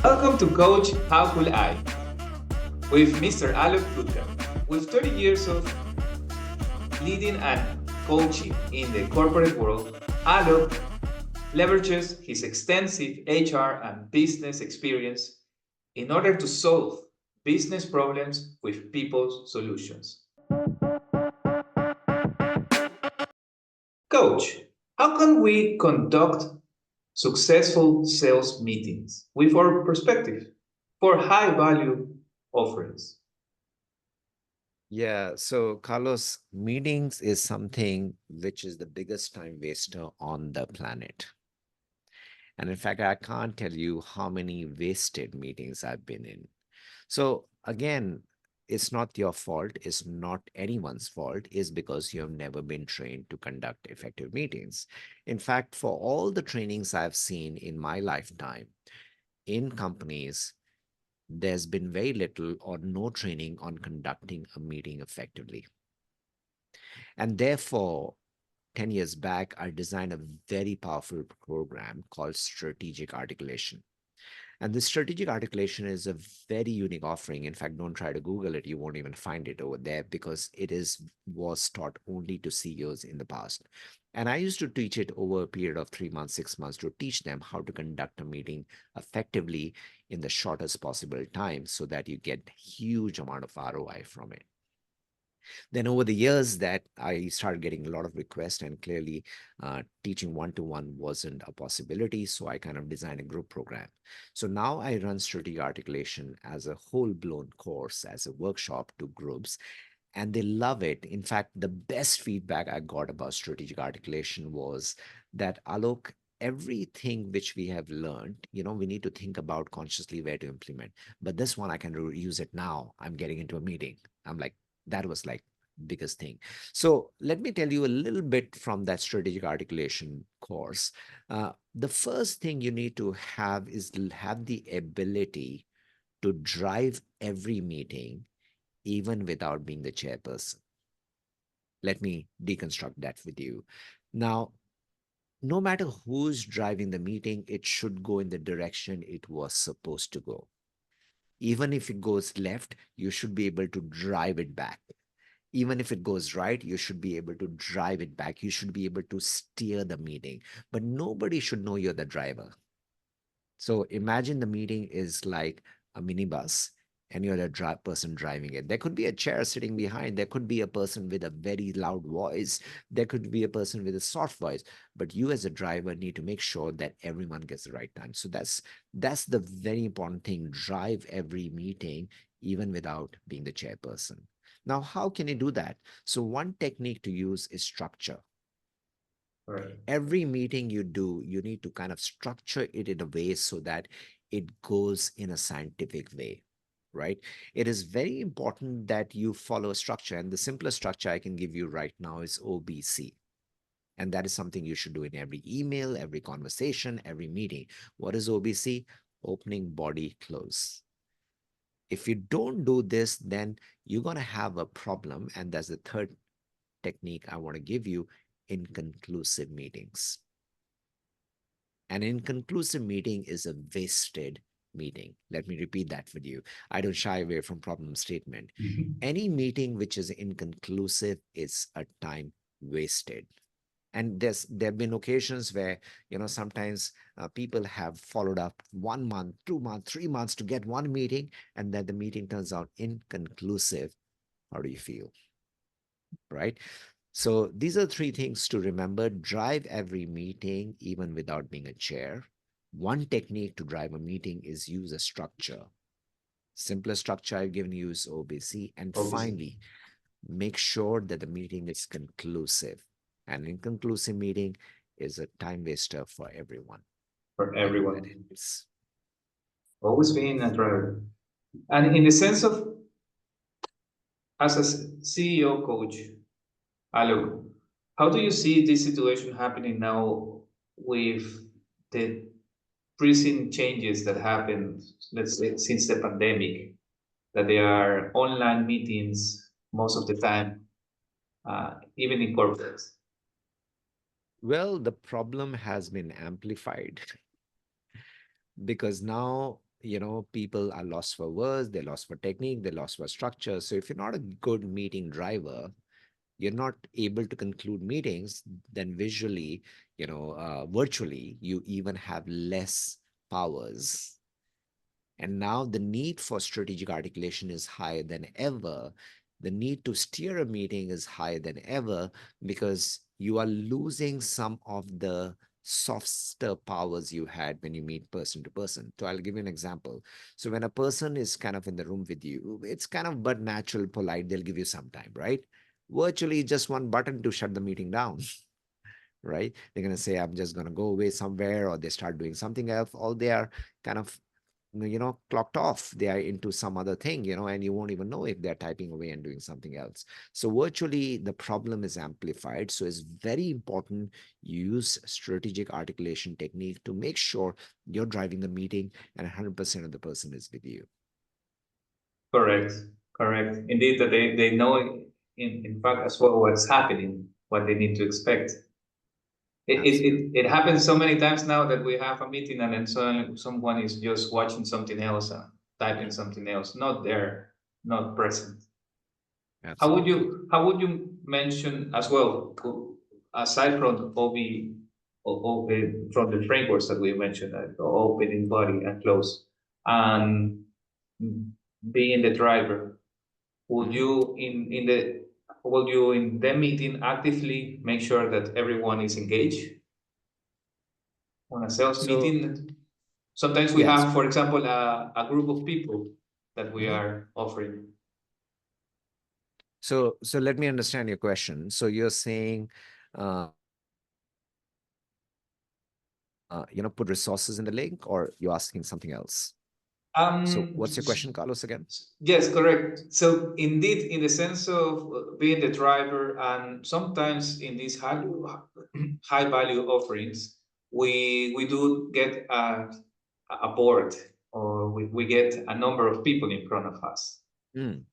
Welcome to Coach How Could I with Mr. Aalok Gupta. With 30 years of leading and coaching in the corporate world, Aalok leverages his extensive HR and business experience in order to solve business problems with people's solutions. Coach, how can we conduct successful sales meetings with our perspective for high value offerings? Yeah, so Carlos, meetings is something which is the biggest time waster on the planet. And in fact, I can't tell you how many wasted meetings I've been in. So again, it's not your fault, it's not anyone's fault, it's because you have never been trained to conduct effective meetings. In fact, for all the trainings I've seen in my lifetime in companies, there's been very little or no training on conducting a meeting effectively. And therefore, 10 years back, I designed a very powerful program called Strategic Articulation. And this strategic articulation is a very unique offering. In fact, don't try to Google it. You won't even find it over there because was taught only to CEOs in the past. And I used to teach it over a period of 3 months, 6 months to teach them how to conduct a meeting effectively in the shortest possible time so that you get huge amount of ROI from it. Then over the years that I started getting a lot of requests, and clearly teaching one-to-one wasn't a possibility, so I kind of designed a group program. So now I run strategic articulation as a whole-blown course, as a workshop to groups, and they love it. In fact, the best feedback I got about strategic articulation was that, Alok, everything which we have learned, we need to think about consciously where to implement. But this one, I can use it now. I'm getting into a meeting. I'm like, that was like biggest thing. So let me tell you a little bit from that strategic articulation course. The first thing you need to have is have the ability to drive every meeting even without being the chairperson. Let me deconstruct that with you. Now, no matter who's driving the meeting, it should go in the direction it was supposed to go. Even if it goes left, you should be able to drive it back. Even if it goes right, you should be able to drive it back. You should be able to steer the meeting, but nobody should know you're the driver. So imagine the meeting is like a minibus and you're the person driving it. There could be a chair sitting behind. There could be a person with a very loud voice. There could be a person with a soft voice. But you as a driver need to make sure that everyone gets the right time. So that's the very important thing. Drive every meeting, even without being the chairperson. Now, how can you do that? So one technique to use is structure. Right. Every meeting you do, you need to kind of structure it in a way so that it goes in a scientific way, right? It is very important that you follow a structure. And the simplest structure I can give you right now is OBC. And that is something you should do in every email, every conversation, every meeting. What is OBC? Opening, body, close. If you don't do this, then you're going to have a problem. And that's the third technique I want to give you: inconclusive meetings. An inconclusive meeting is a wasted meeting. Let me repeat that for you. I don't shy away from problem statement. Mhm. Any meeting which is inconclusive is a time wasted. And there have been occasions where, sometimes people have followed up 1 month, 2 months, 3 months to get one meeting, and then the meeting turns out inconclusive. How do you feel? Right? So these are three things to remember. Drive every meeting, even without being a chair. One technique to drive a meeting is use a structure. Simplest structure I've given you is OBC. And Obviously, finally, make sure that the meeting is conclusive. An inconclusive meeting is a time waster for everyone. for I hope that everyone. helps. Always being a driver. And in the sense of, as a CEO coach, Alok, how do you see this situation happening now with the recent changes that happened, let's say, since the pandemic, that there are online meetings most of the time, even in corporates? Well, the problem has been amplified because now people are lost for words, they're lost for technique, they're lost for structure. So if you're not a good meeting driver, you're not able to conclude meetings, then visually, virtually, you even have less powers. And now the need for strategic articulation is higher than ever. The need to steer a meeting is higher than ever because you are losing some of the softer powers you had when you meet person to person. So I'll give you an example. So when a person is kind of in the room with you, it's kind of but natural, polite, they'll give you some time, right? Virtually just one button to shut the meeting down. Right? They're going to say, I'm just going to go away somewhere, or they start doing something else, or they are kind of clocked off, they are into some other thing, and you won't even know if they're typing away and doing something else. So virtually the problem is amplified. So it's very important you use strategic articulation technique to make sure you're driving the meeting and 100% of the person is with you. Correct, correct. Indeed, that they know in fact as well what's happening, what they need to expect. It happens so many times now that we have a meeting and then someone is just watching something else and typing something else, not there, not present. Absolutely. How would you mention as well, aside from from the frameworks that we mentioned, like opening body and close, and being the driver, would Mhm. you in the would you in the meeting actively make sure that everyone is engaged on a sales So meeting? Sometimes we yes. have, for example, a group of people that we Mhm. are offering. So let me understand your question. So you're saying put resources in the link, or you're asking something else? So Um, what's your question, Carlos, again? yes, correct. So indeed, in the sense of being the driver, and sometimes in these high value offerings, we do get a board, or we get a number of people in front of us. Mm,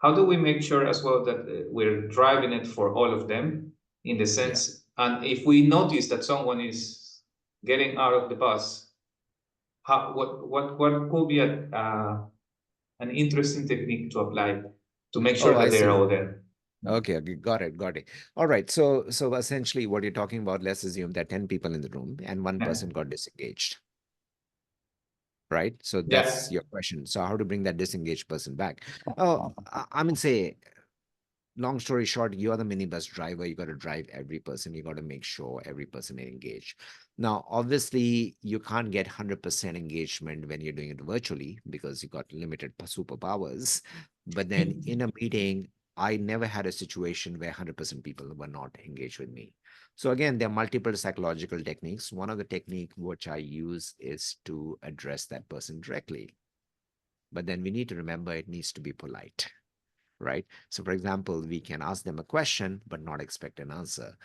How do we make sure as well that we're driving it for all of them in the yeah. sense, and if we notice that someone is getting out of the bus, what could be an interesting technique to apply to make Oh, sure I that they're see. all there? Okay, okay, got it, got it. All right. So essentially what you're talking about, let's assume there are 10 people in the room and one Yeah, person got disengaged, right? So yeah, that's your question. So how to bring that disengaged person back? Oh, I mean, say, long story short, you are the minibus driver. You got to drive every person. You got to make sure every person is engaged. Now, obviously, you can't get 100% engagement when you're doing it virtually because you got limited superpowers. But then in a meeting, I never had a situation where 100% people were not engaged with me. So again, there are multiple psychological techniques. One of the technique which I use is to address that person directly. But then we need to remember it needs to be polite, right? So for example, we can ask them a question, but not expect an answer.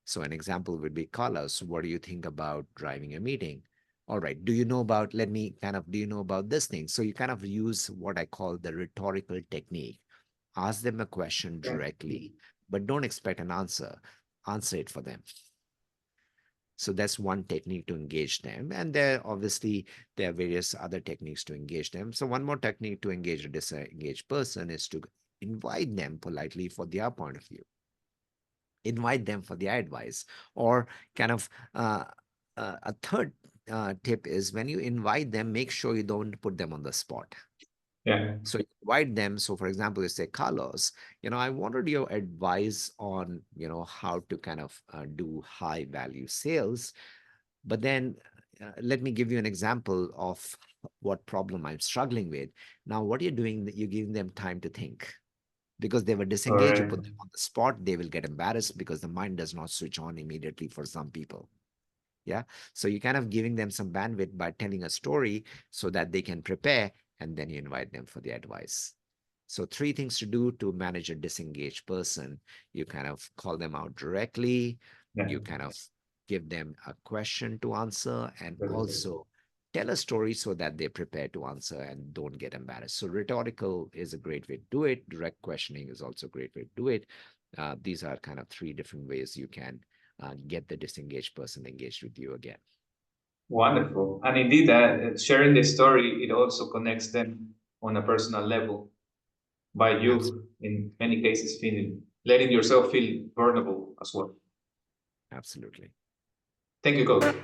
So an example would be, Carlos, what do you think about driving a meeting? All right, do you know about this thing? So you kind of use what I call the rhetorical technique. Ask them a question yeah, directly, but don't expect an answer. Answer it for them. So that's one technique to engage them. And there are various other techniques to engage them. So one more technique to engage a disengaged person is to invite them politely for their point of view, invite them for their advice, or kind of a third tip is when you invite them, make sure you don't put them on the spot. yeah. So you invite them. So for example, you say, Carlos, I wanted your advice on, how to kind of do high value sales. But then let me give you an example of what problem I'm struggling with. Now, what you're doing, you're giving them time to think because they were disengaged. You put Correct. them on the spot, they will get embarrassed because the mind does not switch on immediately for some people. Yeah. So you're kind of giving them some bandwidth by telling a story so that they can prepare, and then you invite them for the advice. So three things to do to manage a disengaged person. You kind of call them out directly. Yeah. You kind of give them a question to answer, and Correct. also tell a story so that they prepare to answer and don't get embarrassed. So rhetorical is a great way to do it. Direct questioning is also a great way to do it. These are kind of three different ways you can get the disengaged person engaged with you again. Wonderful. And indeed, sharing the story, it also connects them on a personal level by you, in many cases, letting yourself feel vulnerable as well. Absolutely. Thank you, Coach.